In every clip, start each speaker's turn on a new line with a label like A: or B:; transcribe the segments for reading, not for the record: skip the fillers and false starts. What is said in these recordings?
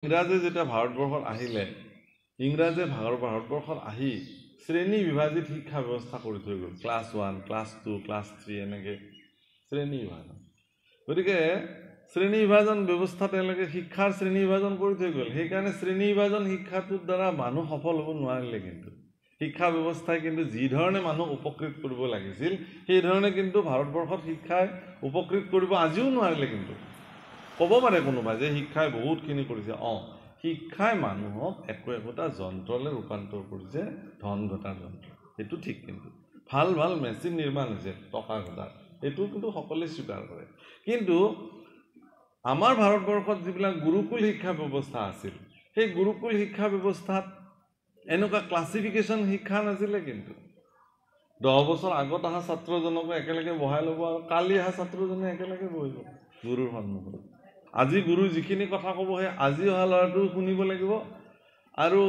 A: ইংৰাজে যেতিয়া ভাৰতবৰ্ষত আহিলে ইংৰাজে ভাৰতবৰ্ষত আহি শ্ৰেণী বিভাজিত শিক্ষা ব্যৱস্থা কৰি থৈ গ'ল ক্লাছ 1 ক্লাছ 2 ক্লাছ 3 এনেকৈ শ্ৰেণী বিভাজন গতিকে শ্ৰেণী বিভাজন ব্যৱস্থা তেওঁলোকে শিক্ষাৰ শ্ৰেণী বিভাজন কৰি থৈ গ'ল সেইকাৰণে শ্ৰেণী বিভাজন শিক্ষাটোৰ দ্বাৰা মানুহ সফল হ'ব নোৱাৰিলে কিন্তু শিক্ষা ব্যৱস্থাই কিন্তু যি ধৰণে মানুহ উপকৃত কৰিব লাগিছিল সেই ধৰণে কিন্তু ভাৰতবৰ্ষত শিক্ষাই উপকৃত কৰিব আজিও নোৱাৰিলে কিন্তু ক'ব পাৰে কোনোবা যে শিক্ষাই বহুতখিনি কৰিছে শিক্ষাই মানুহক একোটা যন্ত্ৰলৈ ৰূপান্তৰ কৰিছে ধন ঘটাৰ যন্ত্ৰ সেইটো ঠিক কিন্তু ভাল ভাল মেচিন নিৰ্মাণ হৈছে টকা ঘটাৰ এইটো কিন্তু সকলোৱে স্বীকাৰ কৰে কিন্তু আমাৰ ভাৰতবৰ্ষত যিবিলাক গুৰুকুল শিক্ষা ব্যৱস্থা আছিল সেই গুৰুকুল শিক্ষা ব্যৱস্থাত এনেকুৱা ক্লাছিফিকেশ্যন শিক্ষা নাছিলে কিন্তু 10 বছৰ আগত অহা ছাত্ৰজনকো একেলগে বহাই ল'ব আৰু কালি অহা ছাত্ৰজনে একেলগে বহিব গুৰুৰ সন্মুখত আজি গুৰু যিখিনি কথা ক'ব সেই আজি অহা ল'ৰাটো শুনিব লাগিব আৰু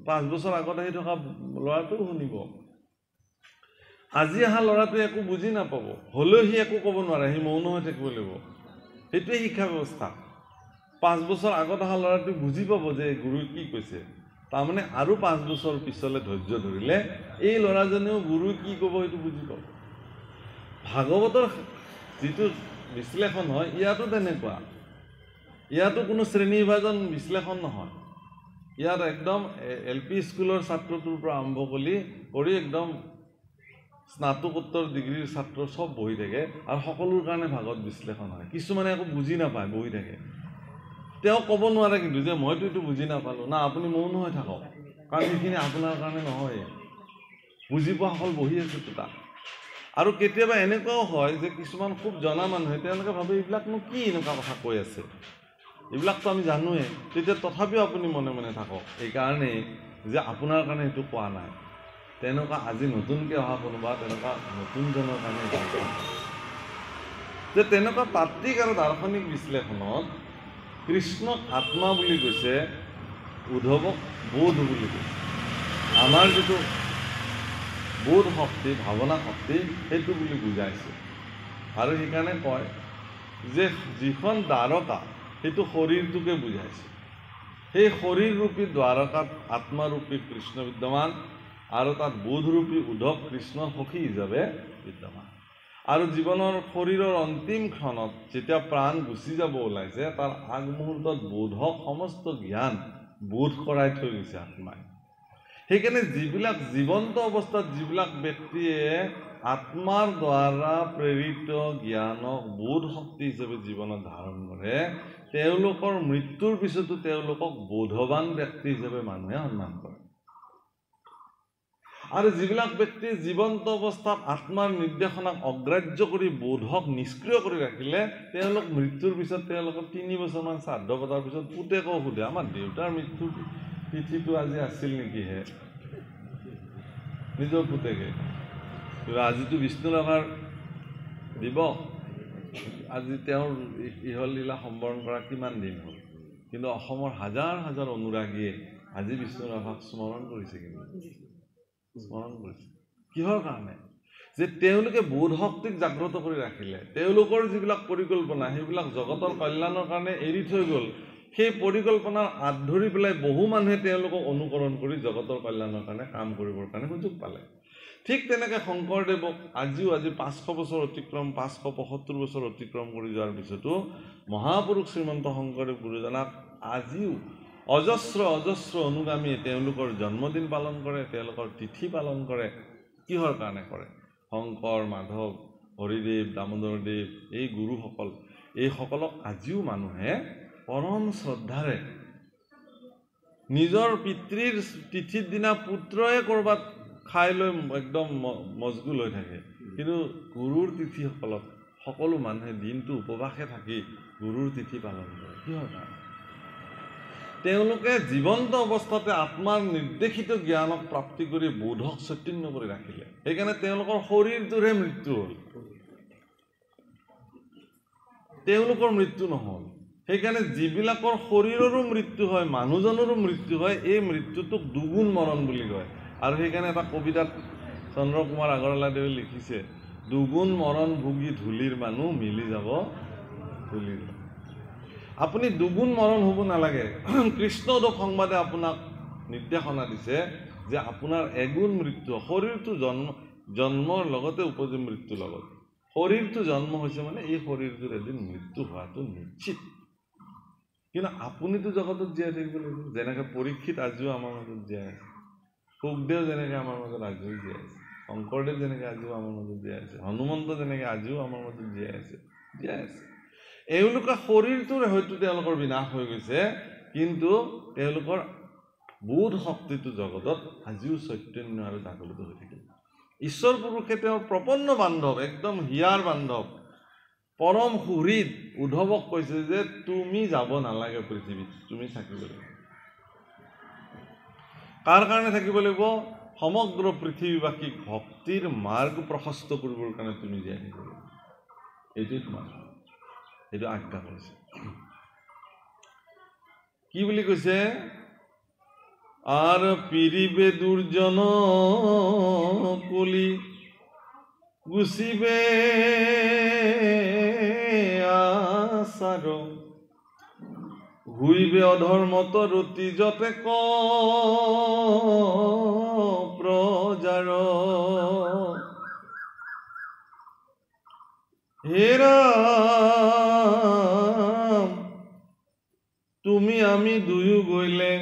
A: 5 বছৰ আগত আহি থকা ল'ৰাটোও শুনিব আজি অহা ল'ৰাটোৱে একো বুজি নাপাব হ'লেও সি একো ক'ব নোৱাৰে সি মৌন হৈ থাকিব লাগিব সেইটোৱে শিক্ষা ব্যৱস্থা 5 বছৰ আগত অহা ল'ৰাটোৱে বুজি পাব যে গুৰুই কি কৈছে তাৰমানে আৰু 5 বছৰ পিছলৈ ধৈৰ্য ধৰিলে এই ল'ৰাজনেও গুৰুই কি ক'ব সেইটো বুজি পাব ভাগৱতৰ যিটো বিশ্লেষণ হয় ইয়াতো তেনেকুৱা ইয়াতো কোনো শ্ৰেণী বিভাজন বিশ্লেষণ নহয় ইয়াত একদম এলপি স্কুলৰ ছাত্ৰটোৰ পৰা আৰম্ভ কৰি একদম স্নাতকোত্তৰ ডিগ্ৰীৰ ছাত্ৰ সব বহি থাকে আৰু সকলোৰ কাৰণে ভাগৱত বিশ্লেষণ হয় কিছুমানে একো বুজি নাপায় বহি থাকে তেওঁ ক'ব নোৱাৰে কিন্তু যে মইতো এইটো বুজি নাপালো না আপুনি মৌন হৈ থাকক কাৰণ সেইখিনি আপোনাৰ কাৰণে নহয় বুজি পোৱা সকল বহি আছে তাত আৰু কেতিয়াবা এনেকুৱাও হয় যে কিছুমান খুব জনা মানুহে তেওঁলোকে ভাবে এইবিলাকনো কি এনেকুৱা কথা কৈ আছে এইবিলাকতো আমি জানোৱে তেতিয়া তথাপিও আপুনি মনে মনে থাকক এইকাৰণে যে আপোনাৰ কাৰণে এইটো কোৱা নাই তেনেকুৱা আজি নতুনকৈ অহা কোনোবা তেনেকুৱা নতুনজনৰ কাৰণে যে তেনেকুৱা তাত্ত্বিক আৰু দাৰ্শনিক বিশ্লেষণত কৃষ্ণক আত্মা বুলি কৈছে উদ্ধৱক বোধ বুলি কৈছে আমাৰ যিটো বোধ শক্তি ভাৱনা শক্তি সেইটো বুলি বুজাইছে আৰু সেইকাৰণে কয় যে যিখন দ্বাৰকা সেইটো শৰীৰটোকে বুজাইছে সেই শৰীৰৰূপী দ্বাৰকাত আত্মাৰূপী কৃষ্ণ বিদ্যমান আৰু তাত বোধৰূপী উদ্ধৱ কৃষ্ণ সখী হিচাপে বিদ্যমান আৰু জীৱনৰ শৰীৰৰ অন্তিম ক্ষণত যেতিয়া প্ৰাণ গুচি যাব ওলাইছে তাৰ আগমুহূৰ্তত বোধক সমস্ত জ্ঞান বোধ কৰাই থৈ গৈছে আত্মাই সেইকাৰণে যিবিলাক জীৱন্ত অৱস্থাত যিবিলাক ব্যক্তিয়ে আত্মাৰ দ্বাৰা প্ৰেৰিত জ্ঞানক বোধ শক্তি হিচাপে জীৱনত ধাৰণ কৰে তেওঁলোকৰ মৃত্যুৰ পিছতো তেওঁলোকক বোধৱান ব্যক্তি হিচাপে মানুহে সন্মান কৰে আৰু যিবিলাক ব্যক্তি জীৱন্ত অৱস্থাত আত্মাৰ নিৰ্দেশনাক অগ্ৰাহ্য কৰি বোধক নিষ্ক্ৰিয় কৰি ৰাখিলে তেওঁলোক মৃত্যুৰ পিছত তেওঁলোকক 3 বছৰমান শ্ৰাদ্ধ পতাৰ পিছত পুতেকো সোধে আমাৰ দেউতাৰ মৃত্যুৰ তিথিটো আজি আছিল নেকিহে নিজৰ পুতেকে আজিতো বিষ্ণু ৰাভাৰ দিৱস আজি তেওঁৰ ইহলীলা সম্বৰণ কৰা কিমান দিন হ'ল কিন্তু অসমৰ হাজাৰ হাজাৰ অনুৰাগীয়ে আজি বিষ্ণু ৰাভাক স্মৰণ কৰিছে কিন্তু স্মৰণ কৰিছে কিহৰ কাৰণে যে তেওঁলোকে বোধ শক্তিক জাগ্ৰত কৰি ৰাখিলে তেওঁলোকৰ যিবিলাক পৰিকল্পনা সেইবিলাক জগতৰ কল্যাণৰ কাৰণে এৰি থৈ গ'ল সেই পৰিকল্পনাৰ আঁত ধৰি পেলাই বহু মানুহে তেওঁলোকক অনুকৰণ কৰি জগতৰ কল্যাণৰ কাৰণে কাম কৰিবৰ কাৰণে সুযোগ পালে ঠিক তেনেকৈ শংকৰদেৱক আজি 500 বছৰ অতিক্ৰম 575 বছৰ অতিক্ৰম কৰি যোৱাৰ পিছতো মহাপুৰুষ শ্ৰীমন্ত শংকৰদেৱ গুৰুজনাক আজিও অজস্ৰ অনুগামীয়ে তেওঁলোকৰ জন্মদিন পালন কৰে তেওঁলোকৰ তিথি পালন কৰে কিহৰ কাৰণে কৰে শংকৰ মাধৱ হৰিদেৱ দামোদৰদেৱ এই গুৰুসকল এইসকলক আজিও মানুহে পৰম শ্ৰদ্ধাৰে নিজৰ পিতৃৰ তিথিৰ দিনা পুত্ৰয়ে কৰবাত খাই লৈ একদম মজগুল হৈ থাকে কিন্তু গুৰুৰ তিথিসকলক সকলো মানুহে দিনটো উপবাসে থাকি গুৰুৰ তিথি পালন কৰে কিহৰ কাৰণে তেওঁলোকে জীৱন্ত অৱস্থাতে আত্মাৰ নিৰ্দেশিত জ্ঞানক প্ৰাপ্তি কৰি বোধক চৈতন্য কৰি ৰাখিলে সেইকাৰণে তেওঁলোকৰ শৰীৰটোৰে মৃত্যু হ'ল তেওঁলোকৰ মৃত্যু নহ'ল সেইকাৰণে যিবিলাকৰ শৰীৰৰো মৃত্যু হয় মানুহজনৰো মৃত্যু হয় এই মৃত্যুটোক দুগুণ মৰণ বুলি কয় আৰু সেইকাৰণে এটা কবিতাত চন্দ্ৰ কুমাৰ আগৰৱালাদেৱে লিখিছে দুগুণ মৰণ ভুগি ধূলিৰ মানুহ মিলি যাব ধূলিৰ আপুনি দুগুণ মৰণ হ'ব নালাগে। কৃষ্ণ উদ্ধৱ সংবাদে আপোনাক নিৰ্দেশনা দিছে যে আপোনাৰ এগুণ মৃত্যু, শৰীৰটো জন্মৰ লগতে উপজী মৃত্যুৰ লগত। শৰীৰটো জন্ম হৈছে মানে এই শৰীৰটোৰ এদিন মৃত্যু হোৱাটো নিশ্চিত। কিন্তু আপুনিতো জগতত জীয়াই থাকিব লাগিব। যেনেকৈ পৰীক্ষিত আজিও আমাৰ মাজত জীয়াই আছে, সুখদেৱ যেনেকৈ আমাৰ মাজত আজিও জীয়াই আছে, শংকৰদেৱ যেনেকৈ আজিও আমাৰ মাজত জীয়াই আছে, হনুমন্ত যেনেকৈ আজিও আমাৰ মাজত জীয়াই আছে। এওঁলোকৰ শৰীৰটোৰ হয়তো তেওঁলোকৰ বিনাশ হৈ গৈছে, কিন্তু তেওঁলোকৰ বোধ শক্তিটো জগতত আজিও চৈতন্য আৰু জাগৃত হৈ থাকিল। ঈশ্বৰ পুৰুষে তেওঁৰ প্ৰপন্ন বান্ধৱ, একদম হিয়াৰ বান্ধৱ, পৰম সুহৃদ উদ্ধৱক কৈছে যে তুমি যাব নালাগে পৃথিৱীত, তুমি থাকিব লাগিব। কাৰ কাৰণে থাকিব লাগিব? সমগ্ৰ পৃথিৱীবাসীক ভক্তিৰ মাৰ্গ প্ৰশস্ত কৰিবৰ কাৰণে তুমি জীয়াই থাকিব লাগিব। এইটোৱে তোমাৰ, এইটো আজ্ঞা কৰিছে। কি বুলি কৈছে? আর পিরিবে দুর্জন কলি গুছিবে আসার হুইবে অধর্মত রতি যতে ক প্রজার হেরা তুমি আমি দুয়ো গইলে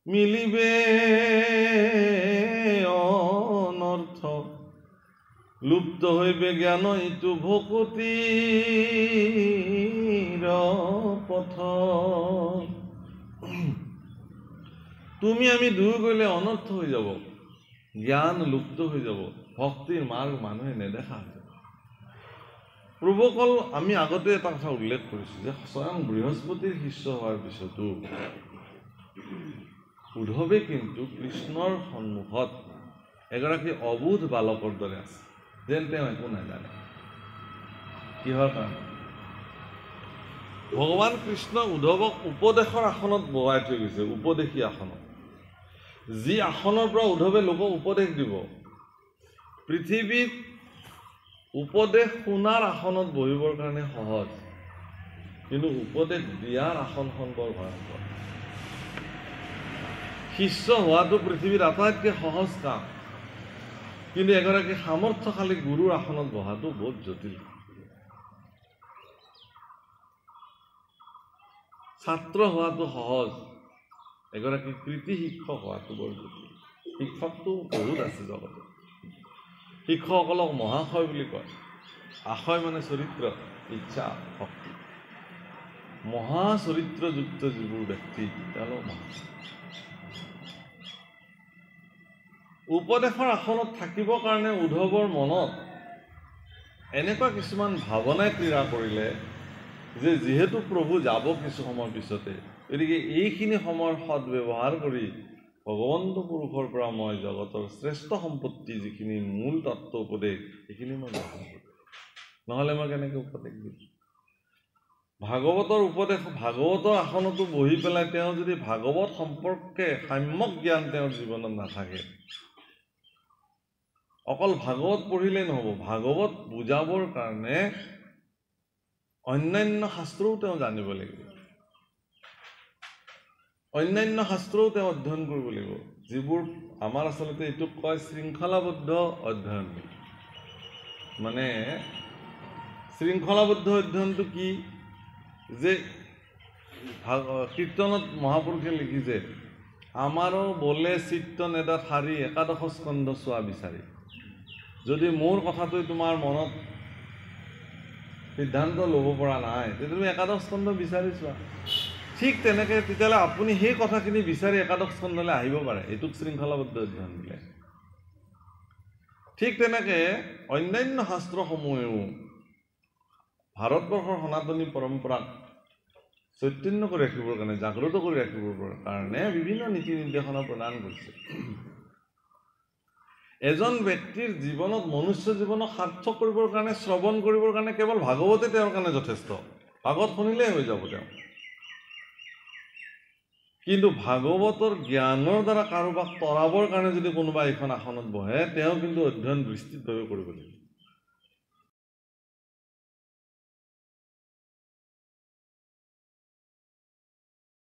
A: মিলিবে অনর্থ লুপ্ত হইবে জ্ঞান ইটো ভকতির পথ। তুমি আমি দুয়ো গইলে অনর্থ হয়ে যাব, জ্ঞান লুপ্ত হয়ে যাব, ভক্তির মার্গ মানুহে নেদেখা হৈ যাব। প্ৰভুসকল, আমি আগতে এটা কথা উল্লেখ কৰিছোঁ যে স্বয়ং বৃহস্পতিৰ শিষ্য হোৱাৰ পিছতো উদ্ধৱে কিন্তু কৃষ্ণৰ সন্মুখত এগৰাকী অবোধ বালকৰ দৰে আছে, যেন তেওঁ একো নাজানে। কিহৰ কাৰণে? ভগৱান কৃষ্ণ উদ্ধৱক উপদেশৰ আসনত বহাই থৈ গৈছে, উপদেশী আসনত, যি আসনৰ পৰা উদ্ধৱে লোকক উপদেশ দিব। পৃথিৱীত উপদেশ শুনাৰ আসনত বহিবৰ কাৰণে সহজ, কিন্তু উপদেশ দিয়াৰ আসনখন বৰ ভয়ংকৰ। শিষ্য হোৱাটো পৃথিৱীৰ আটাইতকৈ সহজ কাম, কিন্তু এগৰাকী সামৰ্থ্যশালী গুৰুৰ আসনত বহাটো বহুত জটিল। ছাত্ৰ হোৱাটো সহজ, এগৰাকী কৃতি শিক্ষক হোৱাটো বৰ জটিল। শিক্ষকটো বহুত আছে জগতত। শিক্ষকসকলক মহাশয় বুলি কয়। আশয় মানে চৰিত্ৰ, ইচ্ছা, ভক্তি। মহাচৰিত্ৰযুক্ত যিবোৰ ব্যক্তি তেওঁলোক মহাশয়। উপদেশৰ আসনত থাকিবৰ কাৰণে উদ্ধৱৰ মনত এনেকুৱা কিছুমান ভাৱনাই ক্ৰীড়া কৰিলে যে যিহেতু প্ৰভু যাব কিছু সময়ৰ পিছতে, গতিকে এইখিনি সময়ৰ সদব্যৱহাৰ কৰি ভগৱন্ত পুৰুষৰ পৰা মই জগতৰ শ্ৰেষ্ঠ সম্পত্তি যিখিনি মূল তত্ত্ব উপদেশ সেইখিনি মই গ্ৰহণ কৰোঁ, নহ'লে মই কেনেকৈ উপদেশ দিম? ভাগৱতৰ উপদেশ, ভাগৱতৰ আসনতো বহি পেলাই তেওঁ যদি ভাগৱত সম্পৰ্কে সম্যক জ্ঞান তেওঁৰ জীৱনত নাথাকে, অকল ভাগৱত পঢ়িলেই নহ'ব, ভাগৱত বুজাবৰ কাৰণে অন্যান্য শাস্ত্ৰও তেওঁ জানিব লাগিব, অন্যান্য শাস্ত্ৰও তেওঁ অধ্যয়ন কৰিব লাগিব, যিবোৰ আমাৰ আচলতে এইটোক কয় শৃংখলাবদ্ধ অধ্যয়ন। মানে শৃংখলাবদ্ধ অধ্যয়নটো কি? যে কীৰ্তনত মহাপুৰুষে লিখিছে, আমাৰো বোলে চিত্ত নেদা ঠাৰি একাদশ স্কন্ধ চোৱা বিচাৰি। যদি মোৰ কথাটোৱে তোমাৰ মনত সিদ্ধান্ত ল'ব পৰা নাই, তেতিয়া তুমি একাদশ স্কন্ধ বিচাৰি চোৱা। ঠিক তেনেকৈ তেতিয়াহ'লে আপুনি সেই কথাখিনি বিচাৰি একাদশ স্কন্ধলৈ আহিব পাৰে, এইটোক শৃংখলাবদ্ধ অধ্যয়ন বোলে। ঠিক তেনেকৈ অন্যান্য শাস্ত্ৰসমূহেও ভাৰতবৰ্ষৰ সনাতনী পৰম্পৰাক চৈতন্য কৰি ৰাখিবৰ কাৰণে, জাগ্ৰত কৰি ৰাখিবৰ কাৰণে বিভিন্ন নীতি নিৰ্দেশনা প্ৰদান কৰিছে। এজন ব্যক্তিৰ জীৱনত, মনুষ্য জীৱনক সাৰ্থক কৰিবৰ কাৰণে, শ্ৰৱণ কৰিবৰ কাৰণে কেৱল ভাগৱতে তেওঁৰ কাৰণে যথেষ্ট। ভাগৱত শুনিলেই হৈ যাব তেওঁ। কিন্তু ভাগৱতৰ জ্ঞানৰ দ্বাৰা কাৰোবাক তৰাবৰ কাৰণে যদি কোনোবা এখন আসনত বহে, তেওঁ কিন্তু অধ্যয়ন বিস্তৃতভাৱে কৰিব লাগিব।